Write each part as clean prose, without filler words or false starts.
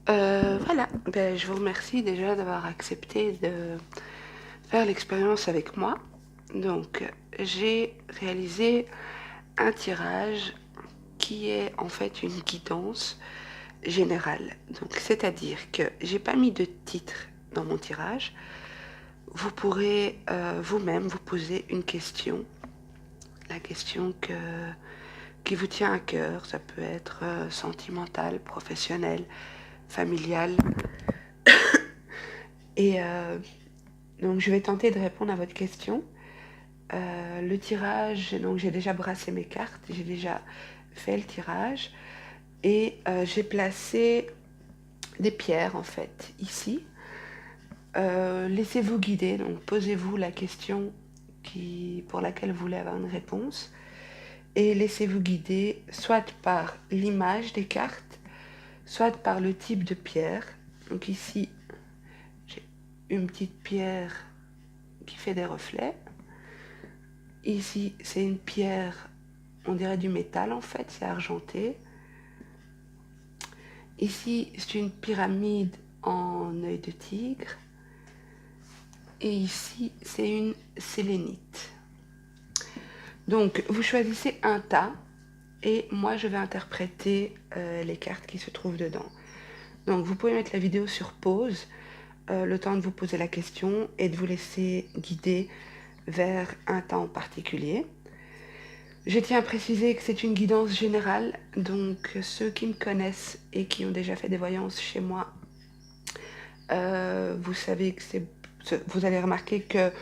Voilà, ben, je vous remercie déjà d'avoir accepté de faire l'expérience avec moi. Donc, j'ai réalisé un tirage qui est en fait une guidance générale. Donc, c'est-à-dire que j'ai pas mis de titre dans mon tirage. Vous pourrez vous-même vous poser une question, la question qui vous tient à cœur. Ça peut être sentimental, professionnel, familial. Et donc, je vais tenter de répondre à votre question. Le tirage, donc j'ai déjà brassé mes cartes, j'ai déjà fait le tirage et j'ai placé des pierres en fait ici. Laissez-vous guider, donc posez-vous la question pour laquelle vous voulez avoir une réponse et laissez-vous guider soit par l'image des cartes, soit par le type de pierre. Donc ici, j'ai une petite pierre qui fait des reflets. Ici, c'est une pierre, on dirait du métal en fait, c'est argenté. Ici, c'est une pyramide en œil de tigre. Et ici, c'est une sélénite. Donc, vous choisissez un tas et moi, je vais interpréter les cartes qui se trouvent dedans. Donc, vous pouvez mettre la vidéo sur pause, le temps de vous poser la question et de vous laisser guider vers un tas en particulier. Je tiens à préciser que c'est une guidance générale, donc ceux qui me connaissent et qui ont déjà fait des voyances chez moi, vous savez que vous allez remarquer que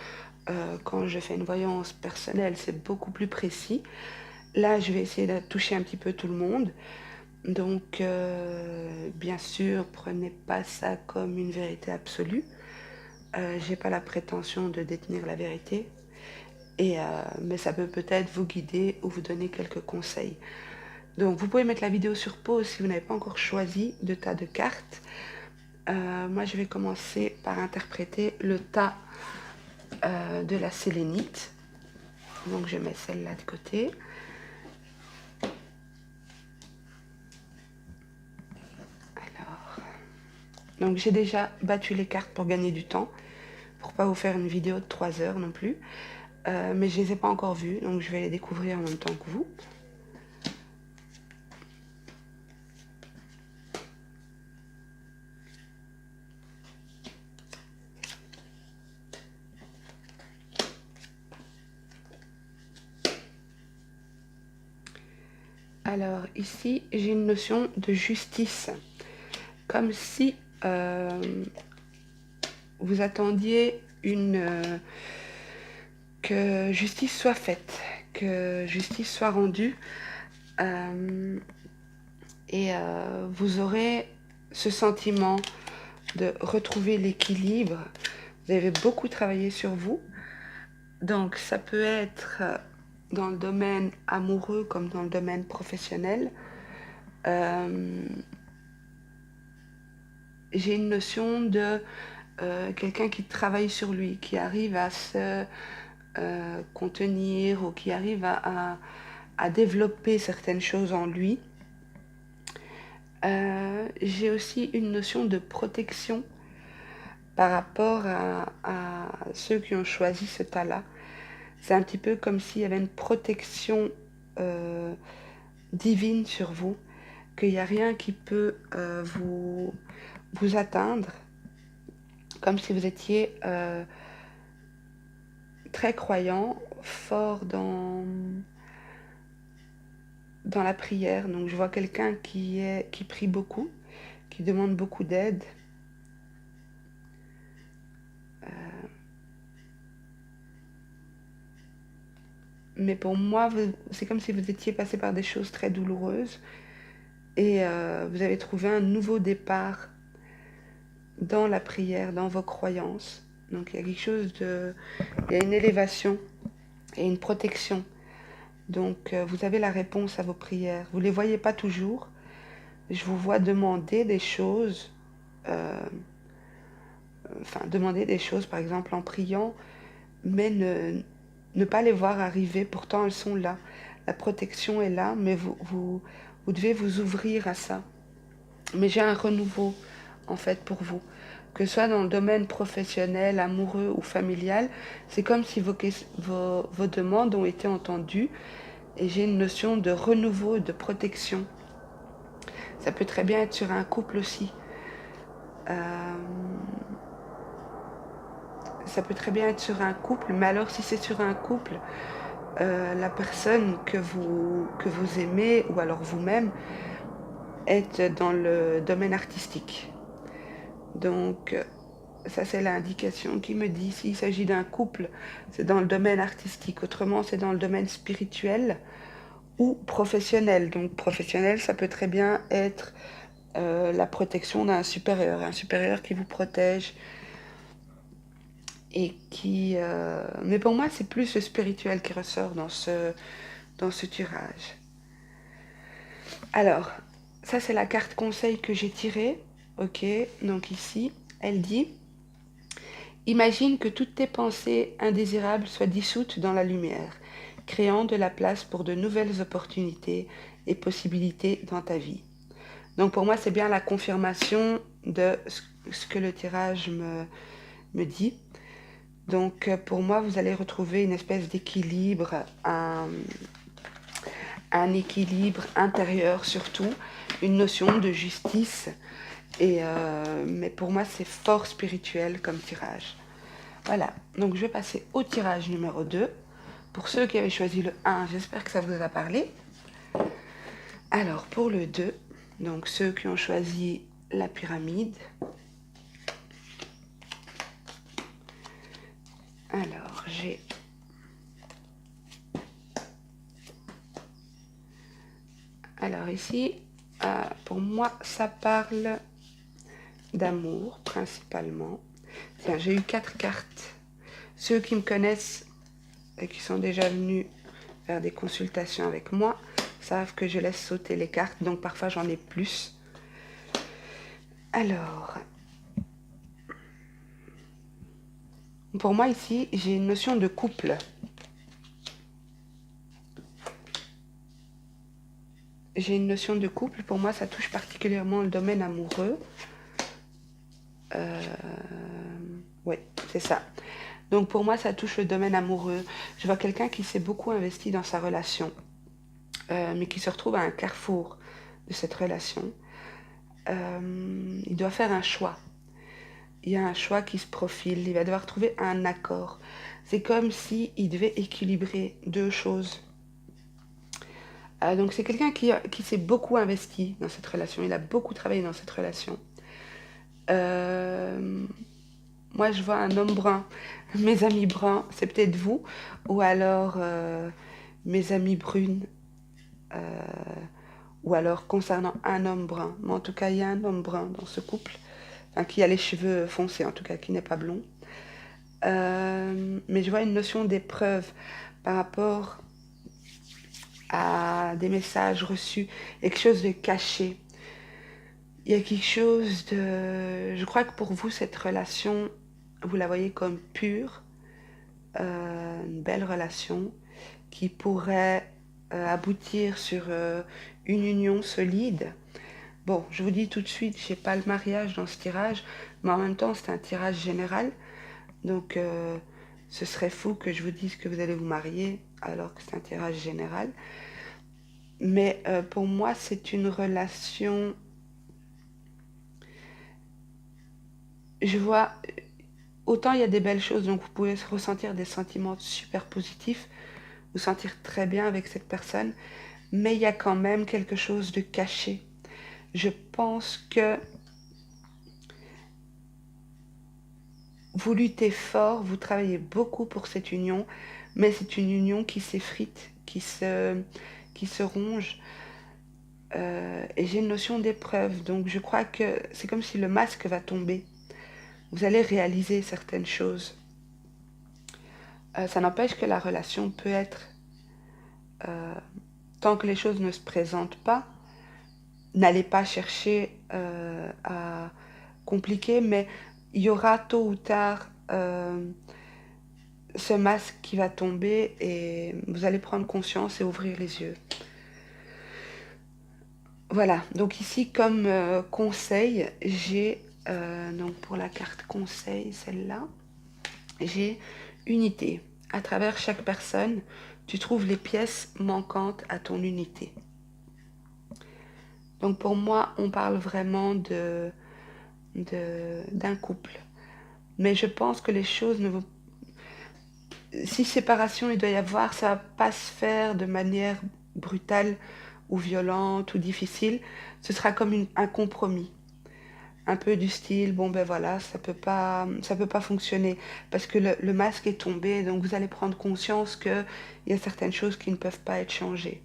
quand je fais une voyance personnelle, c'est beaucoup plus précis. Là, je vais essayer de toucher un petit peu tout le monde. Donc, bien sûr, prenez pas ça comme une vérité absolue. J'ai pas la prétention de détenir la vérité. Mais ça peut peut-être vous guider ou vous donner quelques conseils. Donc vous pouvez mettre la vidéo sur pause si vous n'avez pas encore choisi de tas de cartes. Moi je vais commencer par interpréter le tas de la sélénite. Donc je mets celle-là de côté. Alors, donc j'ai déjà battu les cartes pour gagner du temps, pour pas vous faire une vidéo de 3 heures non plus. Mais je les ai pas encore vues, donc je vais les découvrir en même temps que vous. Alors ici, j'ai une notion de justice, comme si vous attendiez que justice soit faite, que justice soit rendue, et vous aurez ce sentiment de retrouver l'équilibre. Vous avez beaucoup travaillé sur vous, donc ça peut être dans le domaine amoureux comme dans le domaine professionnel. J'ai une notion de quelqu'un qui travaille sur lui, qui arrive à se contenir ou qui arrive à développer certaines choses en lui. J'ai aussi une notion de protection par rapport à ceux qui ont choisi ce tas-là. C'est un petit peu comme s'il y avait une protection divine sur vous, qu'il n'y a rien qui peut vous atteindre, comme si vous étiez très croyant, fort dans la prière. Donc je vois quelqu'un qui prie beaucoup, qui demande beaucoup d'aide. Mais pour moi, c'est comme si vous étiez passé par des choses très douloureuses et vous avez trouvé un nouveau départ dans la prière, dans vos croyances. Donc il y a quelque chose il y a une élévation et une protection. Donc vous avez la réponse à vos prières. Vous ne les voyez pas toujours. Je vous vois demander des choses, demander des choses par exemple en priant, mais ne pas les voir arriver. Pourtant elles sont là. La protection est là, mais vous devez vous ouvrir à ça. Mais j'ai un renouveau. en fait, pour vous. Que ce soit dans le domaine professionnel, amoureux ou familial, c'est comme si vos demandes ont été entendues et j'ai une notion de renouveau et de protection. Ça peut très bien être sur un couple aussi. Euh, Ça peut très bien être sur un couple, mais alors si c'est sur un couple, la personne que vous aimez, ou alors vous-même, est dans le domaine artistique. Donc, ça c'est l'indication qui me dit s'il s'agit d'un couple, c'est dans le domaine artistique. Autrement, c'est dans le domaine spirituel ou professionnel. Donc, professionnel, ça peut très bien être la protection d'un supérieur. Un supérieur qui vous protège et qui... Mais pour moi, c'est plus le spirituel qui ressort dans ce tirage. Alors, ça c'est la carte conseil que j'ai tirée. Ok, donc ici, elle dit: imagine que toutes tes pensées indésirables soient dissoutes dans la lumière, créant de la place pour de nouvelles opportunités et possibilités dans ta vie. Donc pour moi, c'est bien la confirmation de ce que le tirage me dit. Donc pour moi, vous allez retrouver une espèce d'équilibre, un équilibre intérieur surtout, une notion de justice. Mais pour moi, c'est fort spirituel comme tirage. Voilà, donc je vais passer au tirage numéro 2. Pour ceux qui avaient choisi le 1, j'espère que ça vous a parlé. Alors, pour le 2, donc ceux qui ont choisi la pyramide. Alors, j'ai... Alors ici, pour moi, ça parle d'amour, principalement. Tiens, j'ai eu 4 cartes. Ceux qui me connaissent et qui sont déjà venus faire des consultations avec moi savent que je laisse sauter les cartes, donc parfois j'en ai plus. Alors, pour moi ici, j'ai une notion de couple. J'ai une notion de couple, pour moi ça touche particulièrement le domaine amoureux. Oui, c'est ça. Donc pour moi ça touche le domaine amoureux. Je vois quelqu'un qui s'est beaucoup investi dans sa relation, mais qui se retrouve à un carrefour de cette relation. Il doit faire un choix. Il y a un choix qui se profile, il va devoir trouver un accord. C'est comme s'il devait équilibrer deux choses. Donc c'est quelqu'un qui s'est beaucoup investi dans cette relation, il a beaucoup travaillé dans cette relation. Moi je vois un homme brun, mes amis bruns, c'est peut-être vous, ou alors mes amies brunes, ou alors concernant un homme brun. Mais en tout cas, il y a un homme brun dans ce couple, enfin, qui a les cheveux foncés, en tout cas, qui n'est pas blond. Mais je vois une notion d'épreuve par rapport à des messages reçus, quelque chose de caché. Il y a quelque chose de... Je crois que pour vous, cette relation, vous la voyez comme pure, une belle relation qui pourrait aboutir sur une union solide. Bon, je vous dis tout de suite, je n'ai pas le mariage dans ce tirage, mais en même temps, c'est un tirage général. Donc, ce serait fou que je vous dise que vous allez vous marier alors que c'est un tirage général. Mais pour moi, c'est une relation... Je vois... Autant il y a des belles choses, donc vous pouvez ressentir des sentiments super positifs, vous sentir très bien avec cette personne, mais il y a quand même quelque chose de caché. Je pense que vous luttez fort, vous travaillez beaucoup pour cette union, mais c'est une union qui s'effrite, qui se ronge. Et j'ai une notion d'épreuve, donc je crois que c'est comme si le masque va tomber. Vous allez réaliser certaines choses. Ça n'empêche que la relation peut être, tant que les choses ne se présentent pas, n'allez pas chercher à compliquer, mais il y aura tôt ou tard ce masque qui va tomber et vous allez prendre conscience et ouvrir les yeux. Voilà, donc ici comme conseil, j'ai Donc pour la carte conseil, celle-là, j'ai unité. À travers chaque personne, tu trouves les pièces manquantes à ton unité. Donc pour moi, on parle vraiment d'un couple. Mais je pense que les choses ne vont... Si séparation il doit y avoir, ça ne va pas se faire de manière brutale ou violente ou difficile. Ce sera comme un compromis. Un peu du style, bon ben voilà, ça peut pas fonctionner. Parce que le masque est tombé, donc vous allez prendre conscience qu'il y a certaines choses qui ne peuvent pas être changées.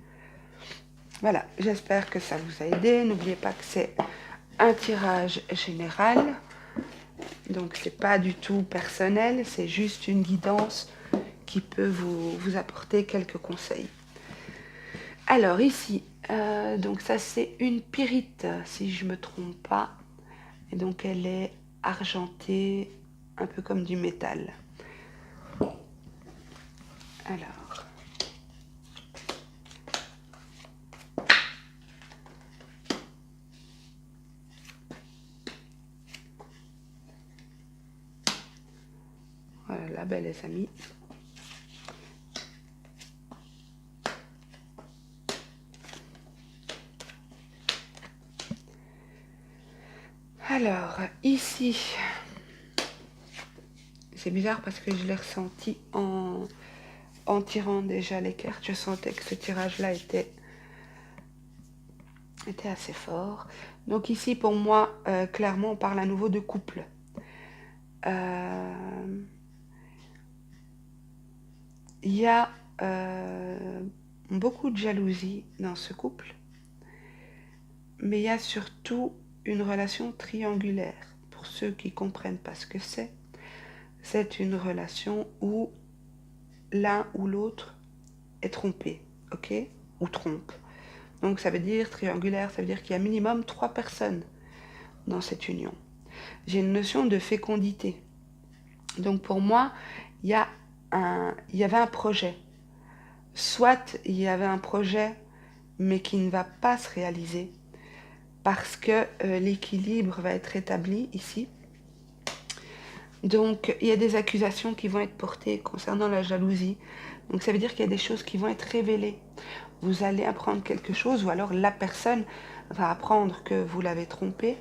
Voilà, j'espère que ça vous a aidé. N'oubliez pas que c'est un tirage général. Donc c'est pas du tout personnel, c'est juste une guidance qui peut vous apporter quelques conseils. Alors ici, donc ça c'est une pyrite, si je me trompe pas. Et donc elle est argentée, un peu comme du métal. Alors, voilà la belle les amis. Alors, ici, c'est bizarre parce que je l'ai ressenti en tirant déjà les cartes. Je sentais que ce tirage-là était assez fort. Donc ici, pour moi, clairement, on parle à nouveau de couple. Il y a beaucoup de jalousie dans ce couple, mais il y a surtout une relation triangulaire. Pour ceux qui ne comprennent pas ce que c'est une relation où l'un ou l'autre est trompé, ok? Ou trompe. Donc ça veut dire triangulaire, ça veut dire qu'il y a minimum 3 personnes dans cette union. J'ai une notion de fécondité. Donc pour moi, il y avait un projet. Soit il y avait un projet, mais qui ne va pas se réaliser, parce que l'équilibre va être établi ici. Donc il y a des accusations qui vont être portées concernant la jalousie. Donc ça veut dire qu'il y a des choses qui vont être révélées. Vous allez apprendre quelque chose, ou alors la personne va apprendre que vous l'avez trompé.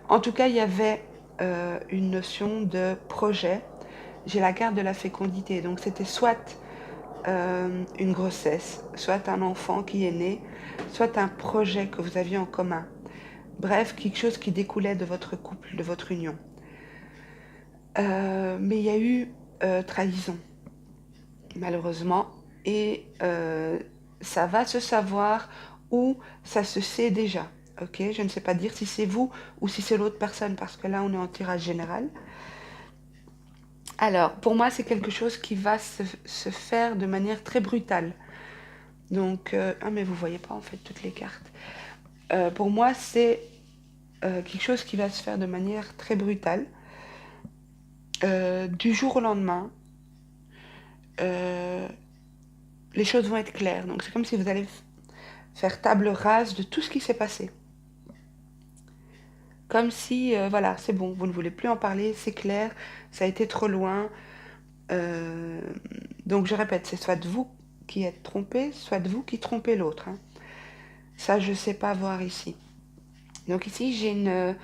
En tout cas, il y avait une notion de projet. J'ai la carte de la fécondité. Donc c'était soit une grossesse, soit un enfant qui est né, soit un projet que vous aviez en commun. Bref, quelque chose qui découlait de votre couple, de votre union. Mais il y a eu trahison, malheureusement, et ça va se savoir ou ça se sait déjà. Ok, je ne sais pas dire si c'est vous ou si c'est l'autre personne, parce que là on est en tirage général. Alors, pour moi, c'est quelque chose qui va se faire de manière très brutale. Donc, ah mais vous voyez pas en fait toutes les cartes. Pour moi, c'est quelque chose qui va se faire de manière très brutale. Du jour au lendemain, les choses vont être claires. Donc, c'est comme si vous allez faire table rase de tout ce qui s'est passé. Comme si, voilà, c'est bon, vous ne voulez plus en parler, c'est clair, ça a été trop loin. Donc je répète, c'est soit vous qui êtes trompé, soit vous qui trompez l'autre. Hein. Ça, je ne sais pas voir ici. Donc ici, j'ai une...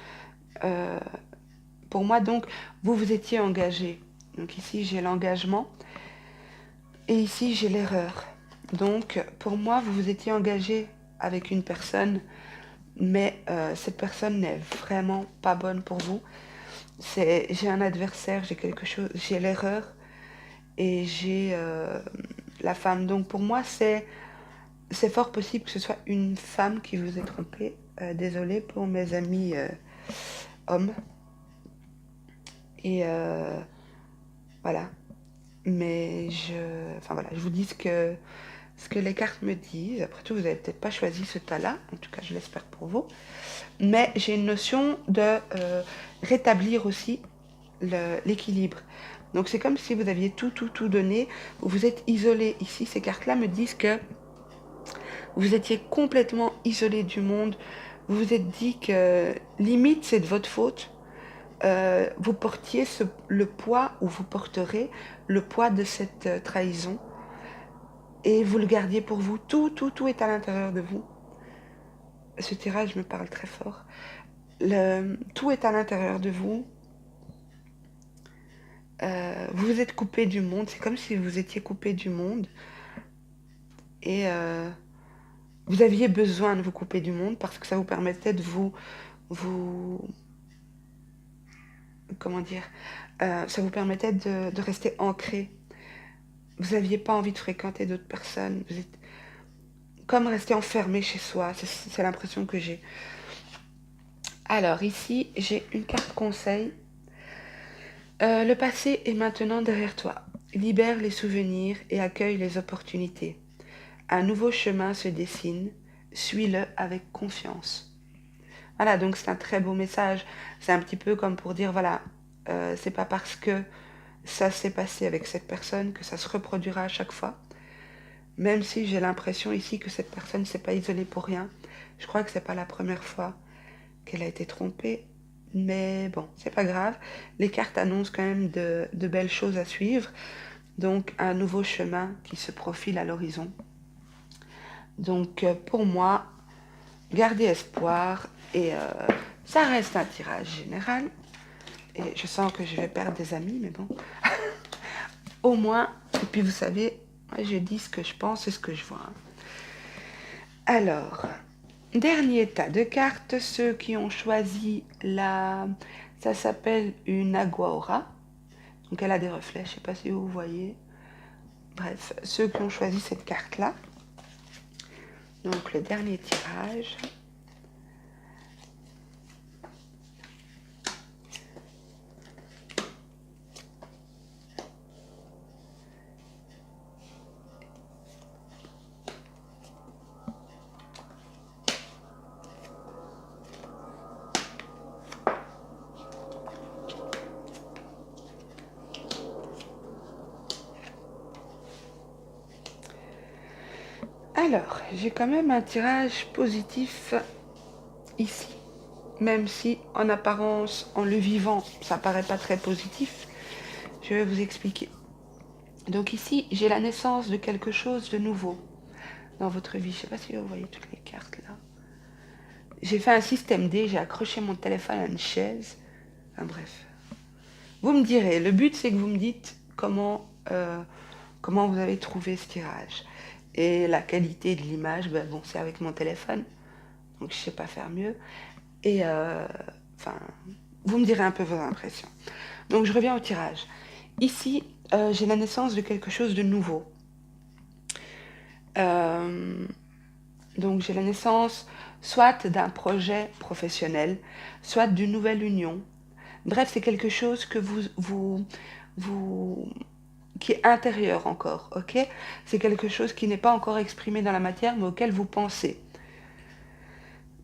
pour moi, donc, vous étiez engagé. Donc ici, j'ai l'engagement. Et ici, j'ai l'erreur. Donc, pour moi, vous vous étiez engagé avec une personne, mais cette personne n'est vraiment pas bonne pour vous. J'ai un adversaire, j'ai quelque chose, j'ai l'erreur et j'ai la femme. Donc pour moi, c'est fort possible que ce soit une femme qui vous ait trompé. Désolée pour mes amis hommes. Et voilà. Mais enfin voilà, je vous dis ce que les cartes me disent. Après tout, vous n'avez peut-être pas choisi ce tas-là. En tout cas, je l'espère pour vous. Mais j'ai une notion de rétablir aussi l'équilibre. Donc c'est comme si vous aviez tout donné. Vous êtes isolé. Ici, ces cartes-là me disent que vous étiez complètement isolé du monde. Vous vous êtes dit que limite, c'est de votre faute. vous portiez le poids, ou vous porterez le poids de cette trahison, et vous le gardiez pour vous. Tout est à l'intérieur de vous. Ce tirage me parle très fort. Tout est à l'intérieur de vous. Vous vous êtes coupé du monde. C'est comme si vous étiez coupé du monde. Et vous aviez besoin de vous couper du monde parce que ça vous permettait de vous comment dire, ça vous permettait de rester ancré. Vous n'aviez pas envie de fréquenter d'autres personnes. Vous êtes comme resté enfermé chez soi. C'est l'impression que j'ai. Alors ici, j'ai une carte conseil. Le passé est maintenant derrière toi. Libère les souvenirs et accueille les opportunités. Un nouveau chemin se dessine. Suis-le avec confiance. Voilà, donc c'est un très beau message. C'est un petit peu comme pour dire, voilà, c'est pas parce que ça s'est passé avec cette personne que ça se reproduira à chaque fois. Même si j'ai l'impression ici que cette personne ne s'est pas isolée pour rien. Je crois que c'est pas la première fois qu'elle a été trompée. Mais bon, c'est pas grave. Les cartes annoncent quand même de belles choses à suivre. Donc un nouveau chemin qui se profile à l'horizon. Donc pour moi, gardez espoir. Et ça reste un tirage général. Et je sens que je vais perdre des amis, mais bon. Au moins, et puis vous savez, moi je dis ce que je pense et ce que je vois. Alors, dernier tas de cartes, ceux qui ont choisi ça s'appelle une Aguaora. Donc elle a des reflets, je ne sais pas si vous voyez. Bref, ceux qui ont choisi cette carte-là. Donc le dernier tirage. Alors, j'ai quand même un tirage positif ici. Même si, en apparence, en le vivant, ça paraît pas très positif. Je vais vous expliquer. Donc ici, j'ai la naissance de quelque chose de nouveau dans votre vie. Je ne sais pas si vous voyez toutes les cartes là. J'ai fait un système D, j'ai accroché mon téléphone à une chaise. Enfin bref. Vous me direz, le but c'est que vous me dites comment vous avez trouvé ce tirage. Et la qualité de l'image, ben bon, c'est avec mon téléphone. Donc je ne sais pas faire mieux. Et enfin, vous me direz un peu vos impressions. Donc je reviens au tirage. Ici, j'ai la naissance de quelque chose de nouveau. Donc j'ai la naissance soit d'un projet professionnel, soit d'une nouvelle union. Bref, c'est quelque chose que qui est intérieur encore, ok? C'est quelque chose qui n'est pas encore exprimé dans la matière, mais auquel vous pensez.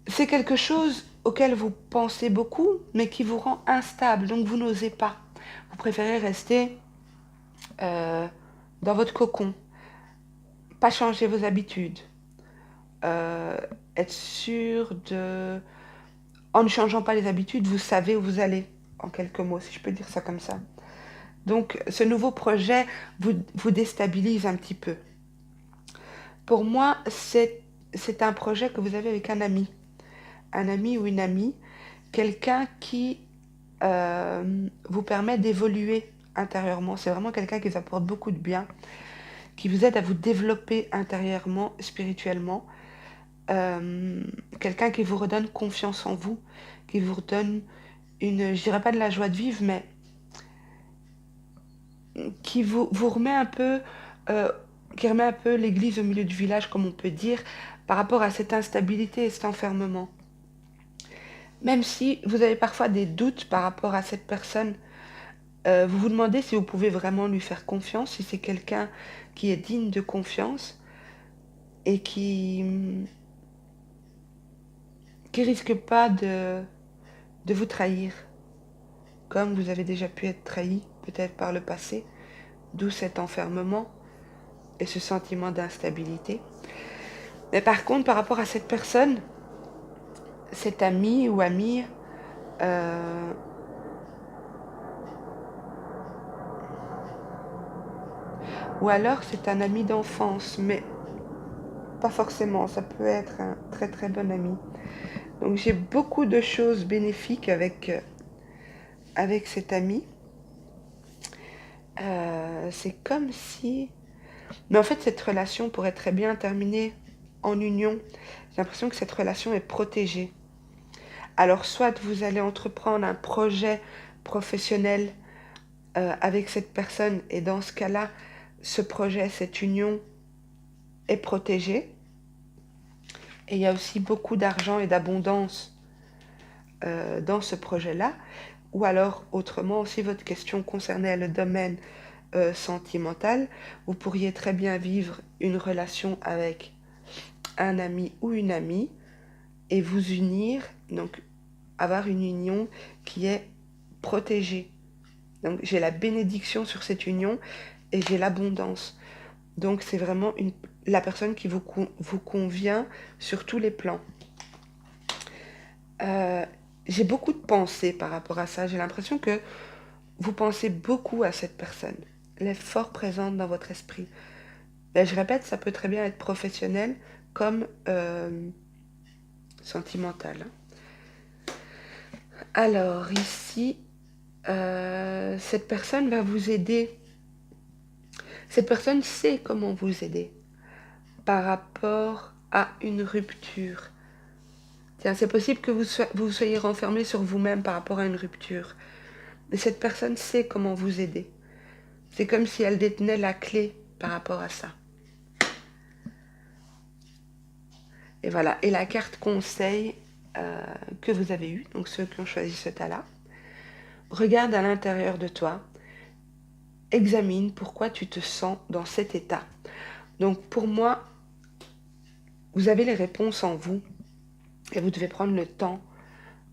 C'est quelque chose auquel vous pensez beaucoup, mais qui vous rend instable, donc vous n'osez pas. Vous préférez rester dans votre cocon, pas changer vos habitudes, être sûr de... En ne changeant pas les habitudes, vous savez où vous allez, en quelques mots, si je peux dire ça comme ça. Donc, ce nouveau projet vous déstabilise un petit peu. Pour moi, c'est un projet que vous avez avec un ami ou une amie, quelqu'un qui vous permet d'évoluer intérieurement. C'est vraiment quelqu'un qui vous apporte beaucoup de bien, qui vous aide à vous développer intérieurement, spirituellement. Quelqu'un qui vous redonne confiance en vous, qui vous redonne je dirais pas de la joie de vivre, mais qui vous remet un peu, qui remet un peu l'église au milieu du village, comme on peut dire, par rapport à cette instabilité et cet enfermement. Même si vous avez parfois des doutes par rapport à cette personne, vous vous demandez si vous pouvez vraiment lui faire confiance, si c'est quelqu'un qui est digne de confiance et qui risque pas de vous trahir, comme vous avez déjà pu être trahi, peut-être par le passé, d'où cet enfermement et ce sentiment d'instabilité. Mais par contre, par rapport à cette personne, cet ami ou amie, Ou alors c'est un ami d'enfance, mais pas forcément, ça peut être un très très bon ami. Donc j'ai beaucoup de choses bénéfiques avec cet ami. C'est comme si... Mais en fait, cette relation pourrait très bien terminer en union. J'ai l'impression que cette relation est protégée. Alors, soit vous allez entreprendre un projet professionnel avec cette personne, et dans ce cas-là, ce projet, cette union est protégée. Et il y a aussi beaucoup d'argent et d'abondance dans ce projet-là. Ou alors, autrement, si votre question concernait le domaine sentimental, vous pourriez très bien vivre une relation avec un ami ou une amie et vous unir, donc avoir une union qui est protégée. Donc j'ai la bénédiction sur cette union et j'ai l'abondance. Donc c'est vraiment la personne qui vous convient sur tous les plans. Euh, j'ai beaucoup de pensées par rapport à ça. J'ai l'impression que vous pensez beaucoup à cette personne. Elle est fort présente dans votre esprit. Et je répète, ça peut très bien être professionnel comme sentimental. Alors ici, cette personne va vous aider. Cette personne sait comment vous aider par rapport à une rupture. Tiens, c'est possible que vous soyez renfermé sur vous-même par rapport à une rupture. Mais cette personne sait comment vous aider. C'est comme si elle détenait la clé par rapport à ça. Et voilà. Et la carte conseil que vous avez eue, donc ceux qui ont choisi ce tas-là, regarde à l'intérieur de toi, examine pourquoi tu te sens dans cet état. Donc pour moi, vous avez les réponses en vous et vous devez prendre le temps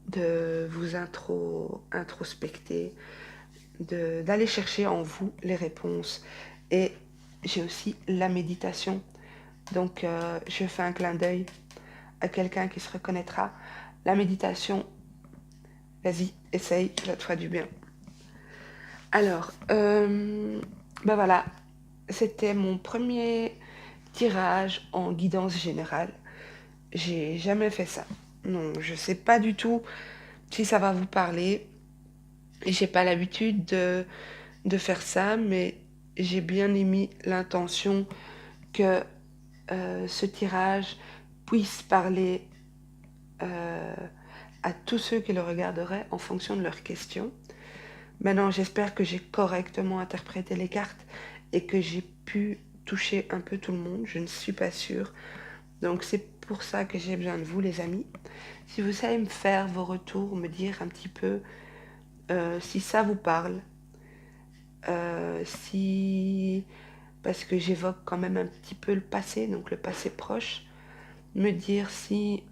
de vous introspecter, d'aller chercher en vous les réponses. Et j'ai aussi la méditation. Donc je fais un clin d'œil à quelqu'un qui se reconnaîtra. La méditation, vas-y, essaye, ça te fera du bien. Alors, ben voilà, c'était mon premier tirage en guidance générale. J'ai jamais fait ça. Non, je sais pas du tout si ça va vous parler. J'ai pas l'habitude de faire ça, mais j'ai bien émis l'intention que ce tirage puisse parler à tous ceux qui le regarderaient en fonction de leurs questions. Maintenant, j'espère que j'ai correctement interprété les cartes et que j'ai pu toucher un peu tout le monde. Je ne suis pas sûre. Donc c'est pour ça que j'ai besoin de vous, les amis. Si vous savez me faire vos retours, me dire un petit peu si ça vous parle, parce que j'évoque quand même un petit peu le passé, donc le passé proche, me dire si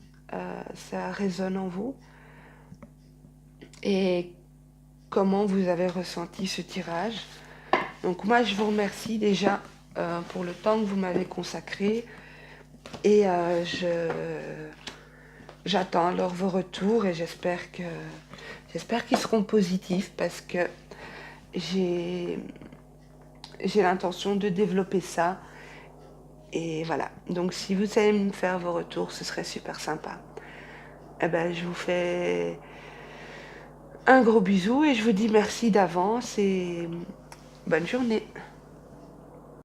ça résonne en vous et comment vous avez ressenti ce tirage. Donc moi, je vous remercie déjà pour le temps que vous m'avez consacré et j'attends alors vos retours et j'espère qu'ils seront positifs parce que j'ai l'intention de développer ça. Et voilà. Donc si vous savez me faire vos retours, ce serait super sympa. Eh ben, je vous fais un gros bisou et je vous dis merci d'avance et bonne journée.